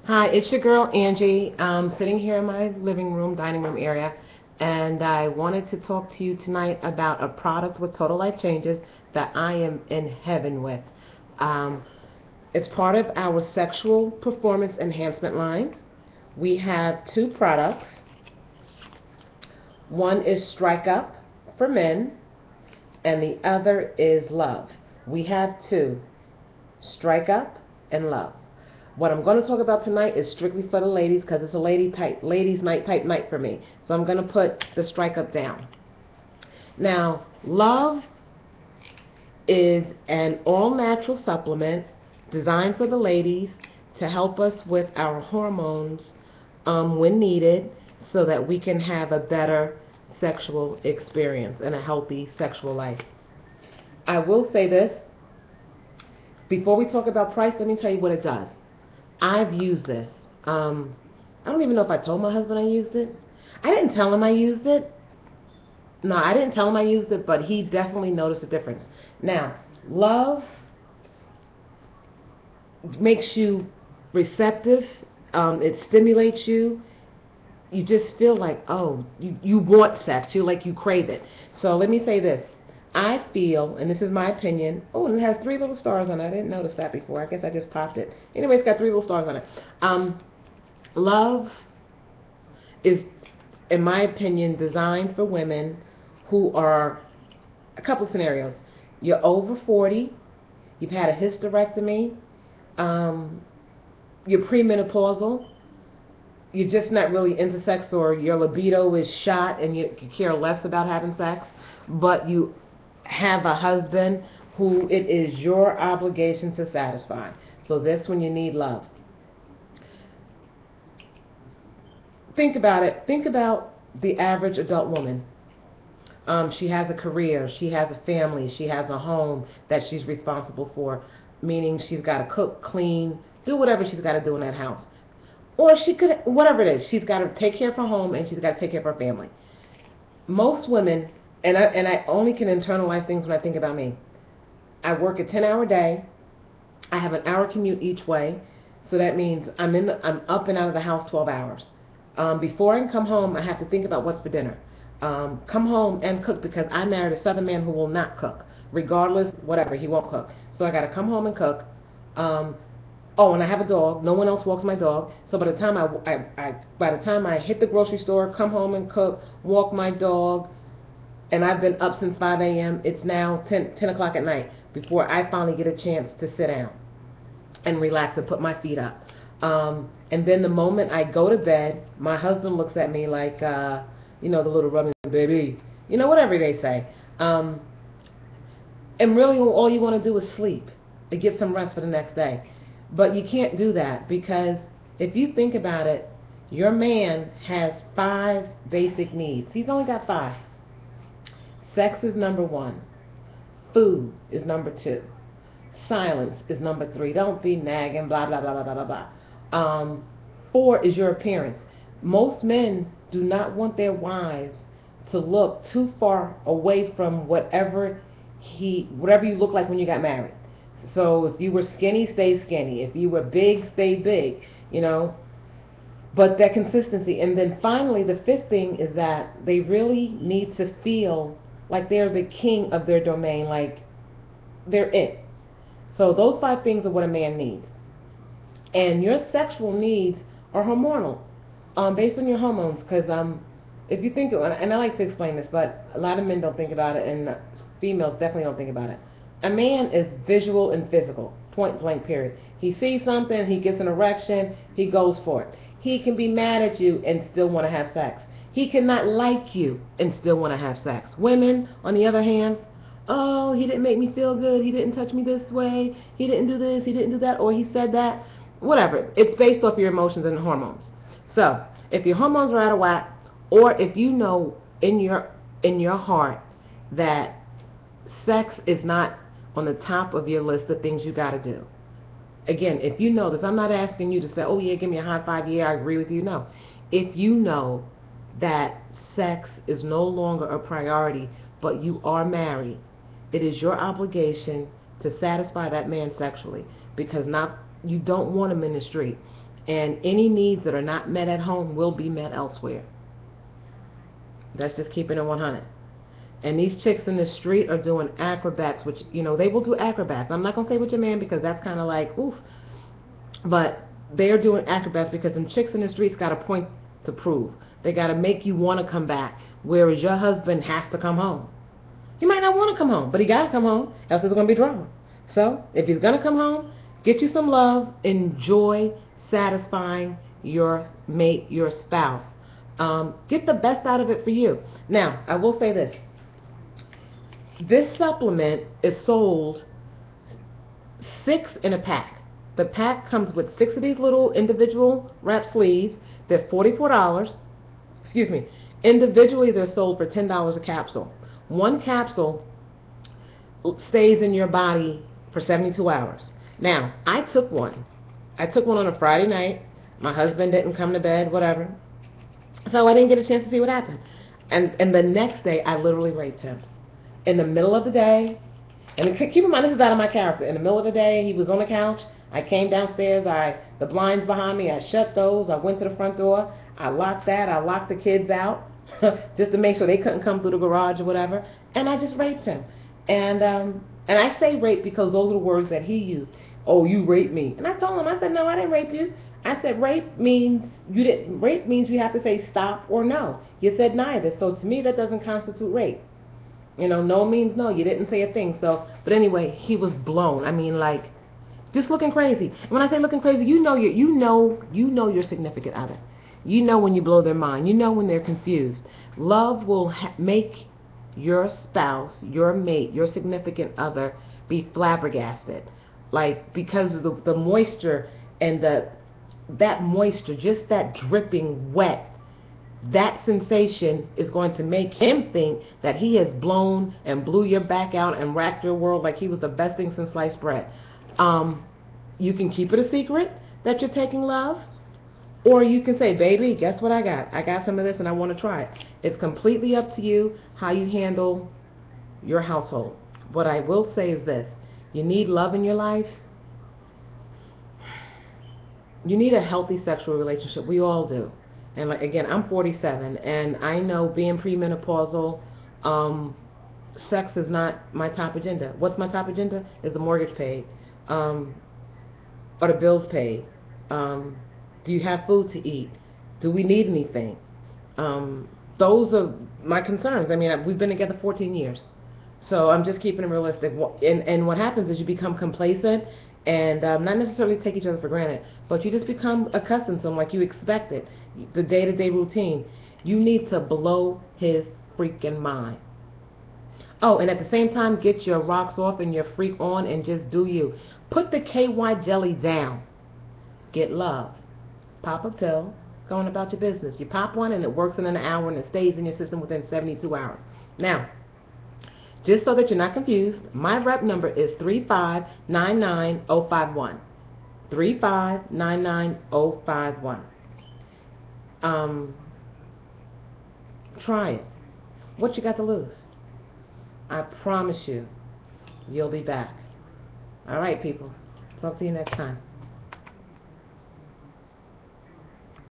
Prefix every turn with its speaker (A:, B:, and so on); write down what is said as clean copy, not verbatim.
A: Hi, it's your girl Angie. I'm sitting here in my living room, dining room area, and I wanted to talk to you tonight about a product with total life changes that I am in heaven with. Um, it's part of our sexual performance enhancement line. We have two products. One is Strike Up for men, and the other is Love. We have two, Strike Up and Love. What I'm going to talk about tonight is strictly for the ladies because it's a ladies night type night for me. So I'm going to put the Strike Up down. Now, Love is an all-natural supplement designed for the ladies to help us with our hormones when needed so that we can have a better sexual experience and a healthy sexual life. I will say this. Before we talk about price, let me tell you what it does. I've used this. I don't even know if I told my husband I used it. I didn't tell him I used it. No, I didn't tell him I used it, but he definitely noticed the difference. Now, Love makes you receptive. It stimulates you. You just feel like, oh, you want sex. You like you crave it. So let me say this. I feel, and this is my opinion, oh, and it has 3 little stars on it. I didn't notice that before. I guess I just popped it. Anyway, it's got 3 little stars on it. Love is, in my opinion, designed for women who are, a couple scenarios. You're over 40, you've had a hysterectomy, you're premenopausal, you're just not really into sex, or your libido is shot and you care less about having sex, but you have a husband who it is your obligation to satisfy. So this when you need love. Think about it. Think about the average adult woman. She has a career, she has a family, she has a home that she's responsible for, meaning she's got to cook, clean, do whatever she's got to do in that house. Or she could, whatever it is, she's got to take care of her home and she's got to take care of her family. Most women, and I only can internalize things when I think about me. I work a 10-hour day. I have an hour commute each way, so that means I'm up and out of the house 12 hours. Before I can come home, I have to think about what's for dinner. Come home and cook because I married a Southern man who will not cook, regardless, whatever, he won't cook. So I got to come home and cook. Oh, and I have a dog. No one else walks my dog. So by the time I hit the grocery store, come home and cook, walk my dog, and I've been up since 5 a.m. It's now 10 o'clock at night before I finally get a chance to sit down and relax and put my feet up. And then the moment I go to bed, my husband looks at me like, you know, the little rubbing baby, you know, whatever they say. And really all you want to do is sleep and get some rest for the next day. But you can't do that because if you think about it, your man has 5 basic needs. He's only got 5. Sex is number 1. Food is number 2. Silence is number 3. Don't be nagging, blah, blah, blah, blah, blah, blah. 4 is your appearance. Most men do not want their wives to look too far away from whatever you look like when you got married. So if you were skinny, stay skinny. If you were big, stay big, you know. But that consistency. And then finally, the 5th thing is that they really need to feel like they're the king of their domain, like they're it. So those 5 things are what a man needs. And your sexual needs are hormonal, based on your hormones. Because if you think, and I like to explain this, but a lot of men don't think about it, and females definitely don't think about it. A man is visual and physical, point blank period. He sees something, he gets an erection, he goes for it. He can be mad at you and still want to have sex. He cannot like you and still want to have sex. Women, on the other hand, oh, he didn't make me feel good, he didn't touch me this way, he didn't do this, he didn't do that, or he said that, whatever. It's based off your emotions and hormones. So, if your hormones are out of whack, or if you know in your heart that sex is not on the top of your list of things you got to do. Again, if you know this, I'm not asking you to say, oh yeah, give me a high five, yeah, I agree with you. No. If you know that sex is no longer a priority, but you are married, it is your obligation to satisfy that man sexually, because you don't want him in the street. And any needs that are not met at home will be met elsewhere. That's just keeping it 100. And these chicks in the street are doing acrobats, which, you know, they will do acrobats. I'm not going to say with your man because that's kind of like, oof. But they're doing acrobats because them chicks in the streets got a point to prove. They got to make you want to come back, whereas your husband has to come home. He might not want to come home, but he got to come home, else there's going to be drama. So, if he's going to come home, get you some love, enjoy satisfying your mate, your spouse. Get the best out of it for you. Now, I will say this. This supplement is sold 6 in a pack. The pack comes with 6 of these little individual wrap sleeves. They're $44. Excuse me. Individually, they're sold for $10 a capsule. One capsule stays in your body for 72 hours. Now, I took one. I took one on a Friday night. My husband didn't come to bed, whatever. So I didn't get a chance to see what happened. And the next day, I literally raped him. In the middle of the day, and keep in mind, this is out of my character. In the middle of the day, he was on the couch. I came downstairs. The blinds behind me, I shut those. I went to the front door. I locked that. I locked the kids out just to make sure they couldn't come through the garage or whatever. And I just raped him. And I say rape because those are the words that he used. Oh, you raped me. And I told him, I said, no, I didn't rape you. I said, rape means you didn't. Rape means you have to say stop or no. You said neither. So to me, that doesn't constitute rape. You know, no means no. You didn't say a thing. So, but anyway, he was blown. I mean, like, just looking crazy. And when I say looking crazy, you know your significant other. You know when you blow their mind. You know when they're confused. Love will make your spouse, your mate, your significant other be flabbergasted. Like, because of the moisture and that moisture, just that dripping wet, that sensation is going to make him think that he has blown and blew your back out and racked your world like he was the best thing since sliced bread. You can keep it a secret that you're taking love, or you can say, baby, guess what I got? I got some of this and I want to try it. It's completely up to you how you handle your household. What I will say is this. You need love in your life. You need a healthy sexual relationship. We all do. And like, again, I'm 47, and I know being premenopausal, sex is not my top agenda. What's my top agenda? Is the mortgage paid, or the bills paid? Do you have food to eat? Do we need anything? Those are my concerns. I mean, we've been together 14 years, so I'm just keeping it realistic. And what happens is you become complacent and not necessarily take each other for granted, but you just become accustomed to them, like you expect it. The day-to-day routine. You need to blow his freaking mind. Oh, and at the same time, get your rocks off and your freak on and just do you. Put the KY jelly down. Get love. Pop a pill. Go on about your business. You pop one and it works in an hour and it stays in your system within 72 hours. Now, just so that you're not confused, my rep number is 3599051. 3599051. Try it. What you got to lose? I promise you, you'll be back. All right, people. Talk to you next time.